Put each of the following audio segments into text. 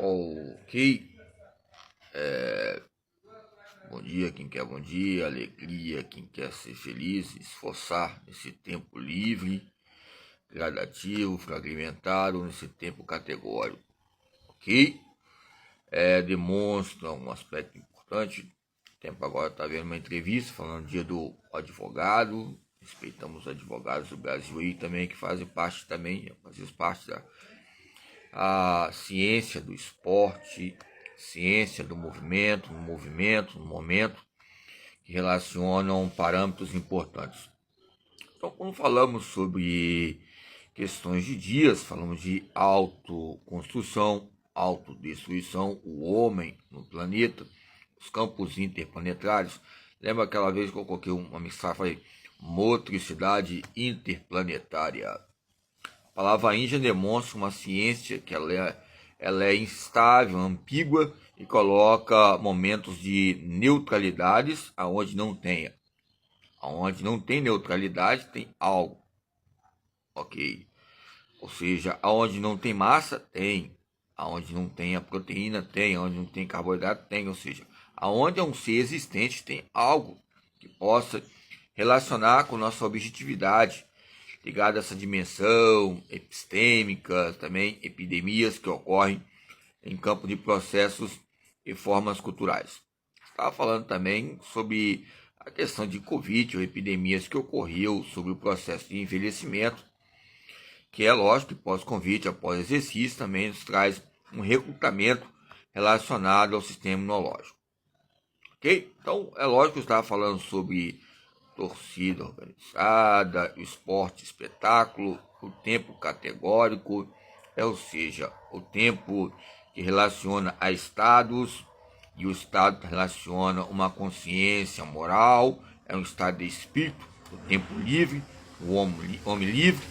Ok, bom dia quem quer bom dia, alegria quem quer ser feliz, esforçar nesse tempo livre, gradativo, fragmentado, nesse tempo categórico, ok? Demonstra um aspecto importante. O tempo agora está vendo uma entrevista falando do dia do advogado. Respeitamos os advogados do Brasil aí também, que fazem parte também, fazem parte da ciência do esporte, ciência do movimento, no momento, que relacionam parâmetros importantes. Então, quando falamos sobre questões de dias, falamos de autoconstrução, autodestruição, o homem no planeta, os campos interplanetários. Lembra aquela vez que eu coloquei uma mensagem, falei, motricidade interplanetária. A palavra índia demonstra uma ciência que ela é instável, ambígua e coloca momentos de neutralidades aonde não tenha. Aonde não tem neutralidade, tem algo. Ok. Ou seja, aonde não tem massa, tem. Aonde não tem a proteína, tem. Aonde não tem carboidrato, tem. Ou seja, aonde é um ser existente, tem algo que possa relacionar com nossa objetividade, ligado a essa dimensão epistêmica, também epidemias que ocorrem em campo de processos e formas culturais. Estava falando também sobre a questão de Covid, ou epidemias que ocorreu sobre o processo de envelhecimento, que é lógico que pós-Covid, após exercício, também nos traz um recrutamento relacionado ao sistema imunológico. Ok? Então, é lógico que eu estava falando sobre torcida organizada, esporte, espetáculo, o tempo categórico, ou seja, o tempo que relaciona a estados, e o estado relaciona uma consciência moral, é um estado de espírito, o tempo livre, o homem livre,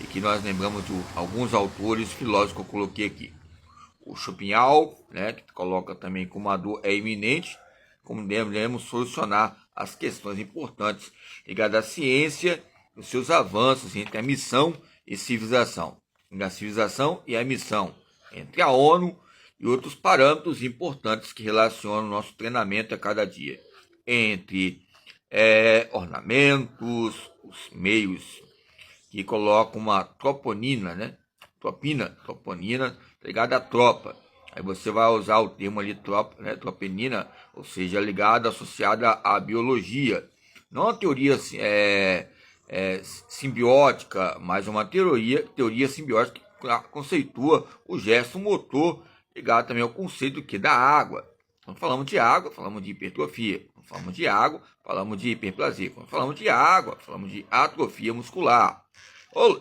e que nós lembramos de alguns autores filósofos que eu coloquei aqui. O Schopenhauer, né, que coloca também como a dor é iminente, como devemos solucionar as questões importantes ligadas à ciência e os seus avanços entre a missão e civilização, entre a civilização e a missão, entre a ONU e outros parâmetros importantes que relacionam o nosso treinamento a cada dia, entre ornamentos, os meios que colocam uma troponina, né? Troponina ligada à tropa. Aí você vai usar o termo ali tropa, né? Troponina, ou seja, ligada, associada à biologia. Não a teoria simbiótica, mas uma teoria simbiótica que conceitua o gesto motor ligado também ao conceito que da água. Quando falamos de água, falamos de hipertrofia. Quando falamos de água, falamos de hiperplasia. Quando falamos de água, falamos de atrofia muscular.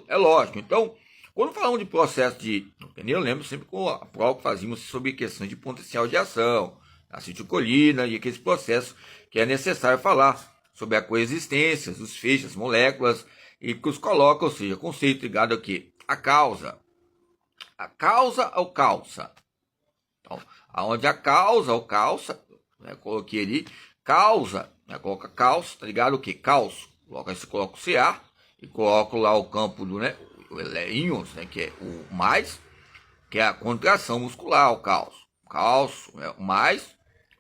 É lógico. Então, quando falamos de processo de eu lembro sempre com a prova que fazíamos sobre questões de potencial de ação, acetilcolina e aqueles processos que é necessário falar sobre a coexistência, os feixes, as moléculas, e que os coloca, ou seja, conceito ligado aqui, a causa. A causa ou calça. Então, aonde a causa ou calça, né, coloquei ali, causa, né, coloca calça, tá ligado o que? Calço. Você coloca o CA e coloco lá o campo do, né, o íons, né, que é o mais, que é a contração muscular, o cálcio. Cálcio é o mais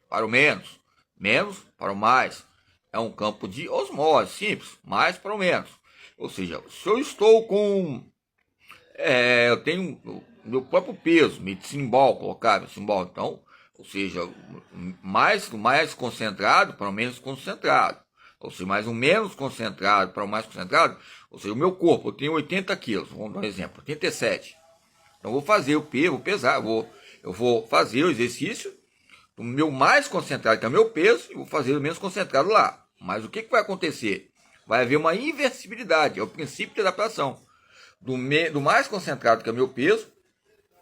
para o menos, menos para o mais. É um campo de osmose, simples, mais para o menos. Ou seja, se eu estou com... eu tenho o meu próprio peso, meu simbol, colocar meu simbol, então, ou seja, mais concentrado para o menos concentrado. Ou seja, mais um menos concentrado para o mais concentrado. Ou seja, o meu corpo, eu tenho 80 quilos, vamos dar um exemplo, 87. Então, eu vou fazer o peso, vou pesar, eu vou fazer o exercício do meu mais concentrado, que é o meu peso, e vou fazer o menos concentrado lá. Mas o que vai acontecer? Vai haver uma inversibilidade, é o princípio de adaptação. Do mais concentrado, que é o meu peso,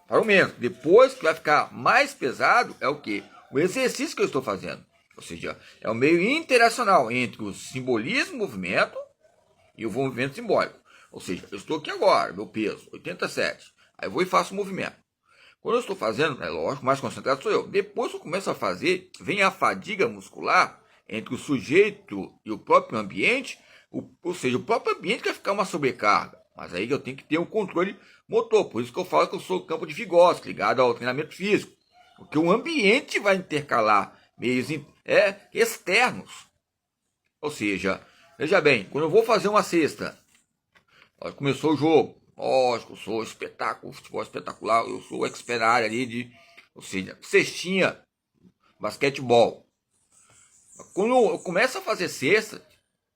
para o menos. Depois que vai ficar mais pesado, é o quê? O exercício que eu estou fazendo. Ou seja, é o meio interacional entre o simbolismo, movimento, e o movimento simbólico. Ou seja, eu estou aqui agora, meu peso, 87. Aí eu vou e faço o movimento. Quando eu estou fazendo, é lógico, mais concentrado sou eu. Depois que eu começo a fazer, vem a fadiga muscular entre o sujeito e o próprio ambiente, ou seja, o próprio ambiente vai ficar uma sobrecarga. Mas aí eu tenho que ter um controle motor. Por isso que eu falo que eu sou campo de Vygotsky, ligado ao treinamento físico. Porque o ambiente vai intercalar meios externos. Ou seja, veja bem, quando eu vou fazer uma cesta, começou o jogo, lógico, eu sou espetáculo, futebol espetacular, eu sou expert na área ali de, ou seja, cestinha, basquetebol. Quando eu começo a fazer cesta,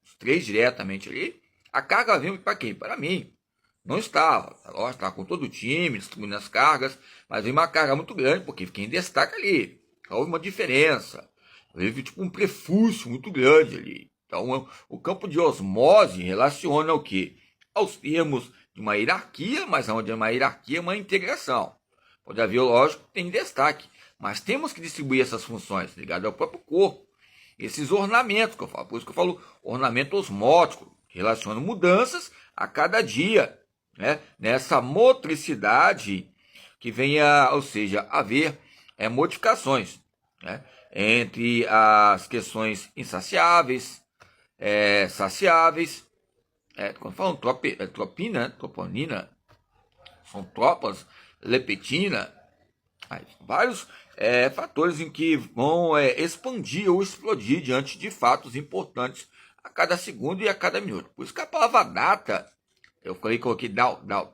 os 3 diretamente ali, a carga vem para quem? Para mim. Não estava, lógico, estava com todo o time, distribuindo as cargas, mas veio uma carga muito grande, porque fiquei em destaque ali. Houve uma diferença. Houve tipo um prefúcio muito grande ali. Então, o campo de osmose relaciona o quê? Aos termos de uma hierarquia, mas onde é uma hierarquia, é uma integração. Pode haver, lógico, tem destaque, mas temos que distribuir essas funções ligadas ao próprio corpo. Esses ornamentos que eu falo, por isso que eu falo ornamento osmótico, que relaciona mudanças a cada dia, né? Nessa motricidade que venha, ou seja, haver modificações, né? Entre as questões insaciáveis, saciáveis, quando falam tropina, troponina, são tropas, leptina, vários fatores em que vão expandir ou explodir diante de fatos importantes a cada segundo e a cada minuto. Por isso que a palavra data, eu coloquei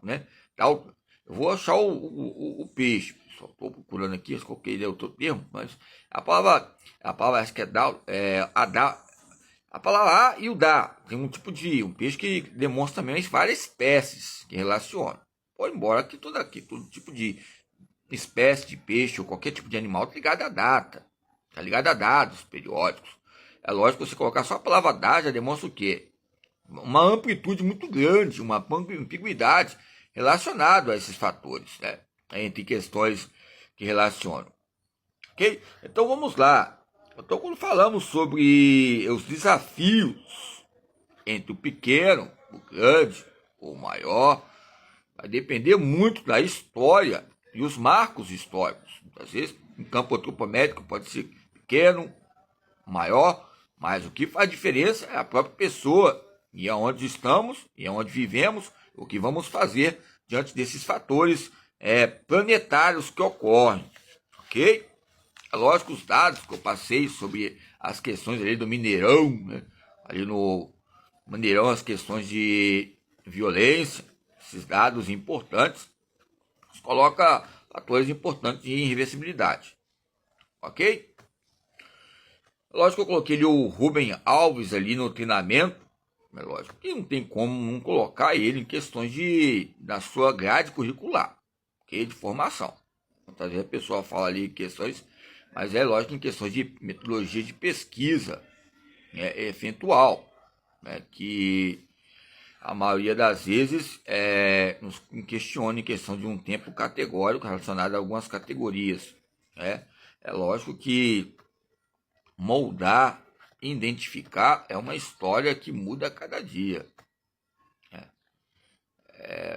né? Eu vou achar o peixe. Só estou procurando aqui, eu coloquei outro termo, mas a palavra acho que a palavra a e o da. Tem um tipo de um peixe que demonstra também várias espécies que relacionam. Pode embora que todo tipo de espécie de peixe ou qualquer tipo de animal está ligado à data, está ligado a dados periódicos. É lógico que você colocar só a palavra data já demonstra o quê? Uma amplitude muito grande, uma ambiguidade relacionada a esses fatores, né? Entre questões que relacionam. Ok? Então vamos lá. Então quando falamos sobre os desafios entre o pequeno, o grande, o maior, vai depender muito da história e os marcos históricos. Muitas vezes, um campo antropométrico pode ser pequeno, maior, mas o que faz diferença é a própria pessoa, e aonde estamos, e aonde vivemos, o que vamos fazer diante desses fatores planetários que ocorrem, ok? É lógico, os dados que eu passei sobre as questões ali do Mineirão, né? Ali no Mineirão, as questões de violência, esses dados importantes, coloca fatores importantes de irreversibilidade, ok? Lógico que eu coloquei ali o Rubem Alves ali no treinamento, mas lógico que não tem como não colocar ele em questões da sua grade curricular, ok? De formação. Muitas vezes a pessoa fala ali questões, mas é lógico em questões de metodologia de pesquisa eventual, né? Que a maioria das vezes nos questiona em questão de um tempo categórico relacionado a algumas categorias. Né? É lógico que moldar, identificar é uma história que muda a cada dia.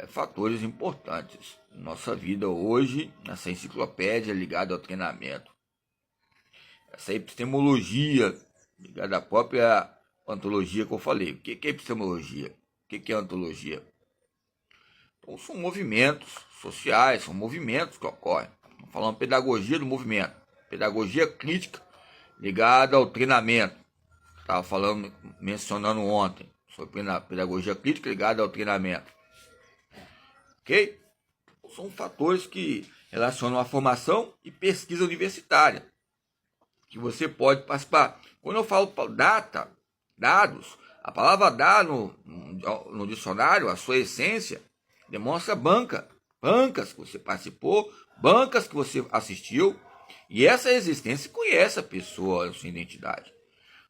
Fatores importantes. Nossa vida hoje, nessa enciclopédia ligada ao treinamento. Essa epistemologia ligada à própria ontologia que eu falei. O que é epistemologia? O que é ontologia? Então, são movimentos sociais, são movimentos que ocorrem. Estamos falando pedagogia do movimento, pedagogia crítica ligada ao treinamento. Estava mencionando ontem sobre pedagogia crítica ligada ao treinamento. Ok? São fatores que relacionam a formação e pesquisa universitária, que você pode participar. Quando eu falo dados, a palavra dado no dicionário, a sua essência, demonstra bancas que você participou, bancas que você assistiu, e essa existência conhece a pessoa, a sua identidade.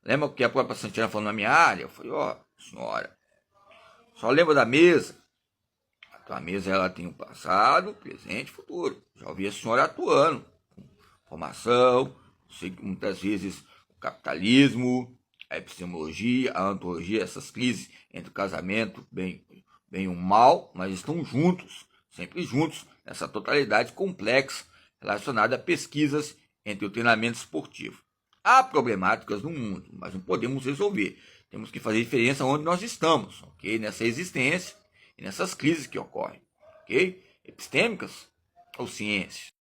Lembra que a própria Santina falou na minha área? Eu falei, senhora, só lembra da mesa? A mesa ela tem o passado, presente e futuro. Já ouvi a senhora atuando, formação, muitas vezes o capitalismo, a epistemologia, a ontologia, essas crises entre o casamento, bem e o mal, mas estão juntos, sempre juntos, nessa totalidade complexa relacionada a pesquisas entre o treinamento esportivo. Há problemáticas no mundo, mas não podemos resolver. Temos que fazer diferença onde nós estamos, ok? Nessa existência e nessas crises que ocorrem, ok? Epistêmicas ou ciências.